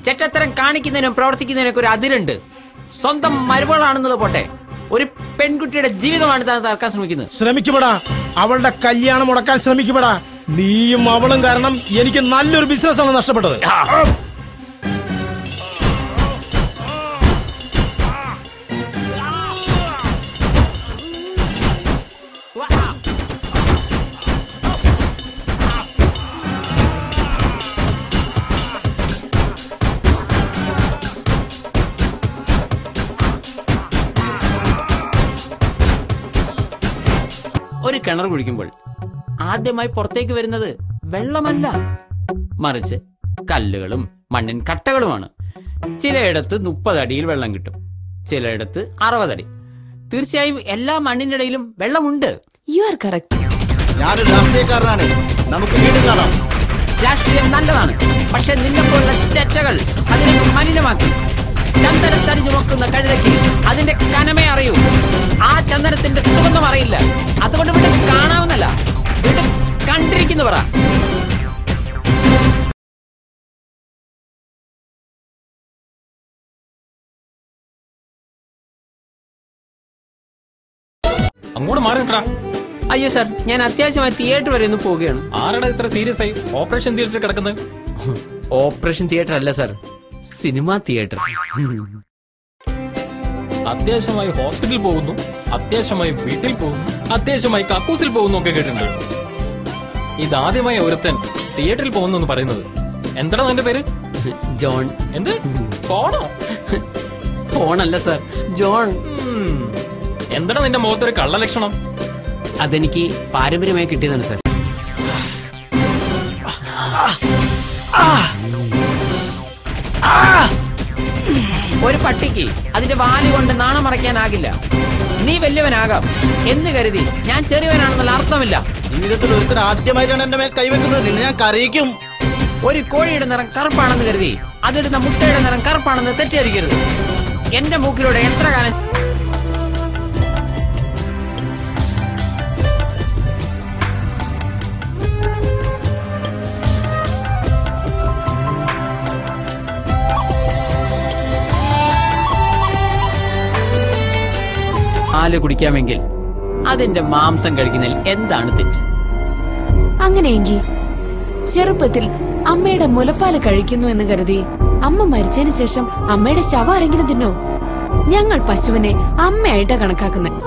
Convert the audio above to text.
ചെറ്റത്തരം കാണിക്കുന്നതിനും പ്രവർത്തിക്കുന്നതിനൊക്കെ ഒരു അതിരുണ്ട്. സ്വന്തം മരുമകളാണെന്നുള്ളത് പോട്ടെ, ഒരു പെൺകുട്ടിയുടെ ജീവിതമാണ് താൻ തകർക്കാൻ ശ്രമിക്കുന്നത്. ശ്രമിക്കുമെടാ, അവളുടെ കല്യാണം മുടക്കാൻ ശ്രമിക്കുമെടാ. നീയും അവളും കാരണം എനിക്ക് നല്ലൊരു ബിസിനസ്സാണ് നഷ്ടപ്പെട്ടത്. ഒരു കിണർ കുഴിക്കുമ്പോൾ ആദ്യമായി പുറത്തേക്ക് വരുന്നത് വെള്ളമല്ല, മറിച്ച് കല്ലുകളും മണ്ണിൻ കട്ടകളുമാണ്. ചിലയിടത്ത് 30 അടിയിൽ വെള്ളം കിട്ടും, ചിലയിടത്ത് 60 അടി. തീർച്ചയായും എല്ലാ മണ്ണിന്റെ ഇടയിലും വെള്ളമുണ്ട്. You are correct. ഞാനൊരു രാഷ്ട്രീയക്കാരനാണ്, നമുക്ക് വീണ്ടും കാണാം. രാഷ്ട്രീയം നല്ലതാണ്, പക്ഷെ നിന്നെപ്പോലുള്ള ചെറ്റകൾ അതിനെ മലിനമാക്കി. ചന്ദനം തടി ചുമക്കുന്ന കഴുതയ്ക്ക് അതിന്റെ കനമേ അറിയൂ, ആ ചന്ദനത്തിന്റെ സുഗന്ധം അറിയില്ല. അതുകൊണ്ട് വീണ്ടും കാണാവുന്നല്ല, വീണ്ടും കണ്ടിരിക്കുന്നു പറ. അങ്ങോട്ട് മാറി നിൽക്കടാ. അയ്യോ സാർ, ഞാൻ അത്യാവശ്യമായി തിയേറ്റർ വരെ ഒന്ന് പോവുകയാണ്. ആരടാ ഇത്ര സീരിയസ് ആയി ഓപ്പറേഷൻ തിയേറ്ററിൽ കിടക്കുന്നത്? ഓപ്പറേഷൻ തിയേറ്റർ അല്ല സാർ, സിനിമാ തിയേറ്റർ. അത്യാവശ്യമായി ഹോസ്പിറ്റലിൽ പോകുന്നു, അത്യാവശ്യമായി വീട്ടിൽ പോകുന്നു, അത്യാവശ്യമായി കക്കൂസിൽ പോകുന്നു ഒക്കെ കേട്ടിട്ടുണ്ട്. ഇതാദ്യമായി ഒരുത്തൻ തിയേറ്ററിൽ പോകുന്നു എന്ന് പറയുന്നത്. എന്താണ് നിന്റെ പേര്? ജോൺ. എന്ത് ഫോണോ? ഫോണല്ല സാർ, ജോൺ. എന്താണ് നിന്റെ മുഖത്തൊരു കള്ള ലക്ഷണം? അതെനിക്ക് പാരമ്പര്യമായി കിട്ടിയതാണ് സാർ. ഒരു പട്ടിക്ക് അതിന്റെ വാല് കൊണ്ട് നാണം മറയ്ക്കാനാകില്ല. നീ വലിയവനാകാം എന്ന് കരുതി ഞാൻ ചെറിയവനാണെന്നുള്ള അർത്ഥമില്ല. ജീവിതത്തിൽ ഒരുത്തൻ ആദ്യമായിട്ടാണ് എന്റെ മേൽ കൈവെക്കുന്നത്, നിന്നെ ഞാൻ കരയിക്കും. ഒരു കോഴിയുടെ നിറം കറുപ്പാണെന്ന് കരുതി അതിടുന്ന മുട്ടയുടെ നിറം കറുപ്പാണെന്ന് തെറ്റിദ്ധരിക്കരുത്. എന്റെ മൂക്കിലൂടെ എത്ര കാലം പാല് കുടിക്കാമെങ്കിൽ അതിന്റെ മാംസം കഴിക്കുന്നതിൽ എന്താണ് തെറ്റ്? അങ്ങനെയെങ്കിൽ ചെറുപ്പത്തിൽ അമ്മയുടെ മുലപ്പാല് കഴിക്കുന്നു എന്ന് കരുതി അമ്മ മരിച്ചതിന് ശേഷം അമ്മയുടെ ശവം ആരെങ്കിലും തിന്നോ? ഞങ്ങൾ പശുവിനെ അമ്മയായിട്ടാ കണക്കാക്കുന്നത്.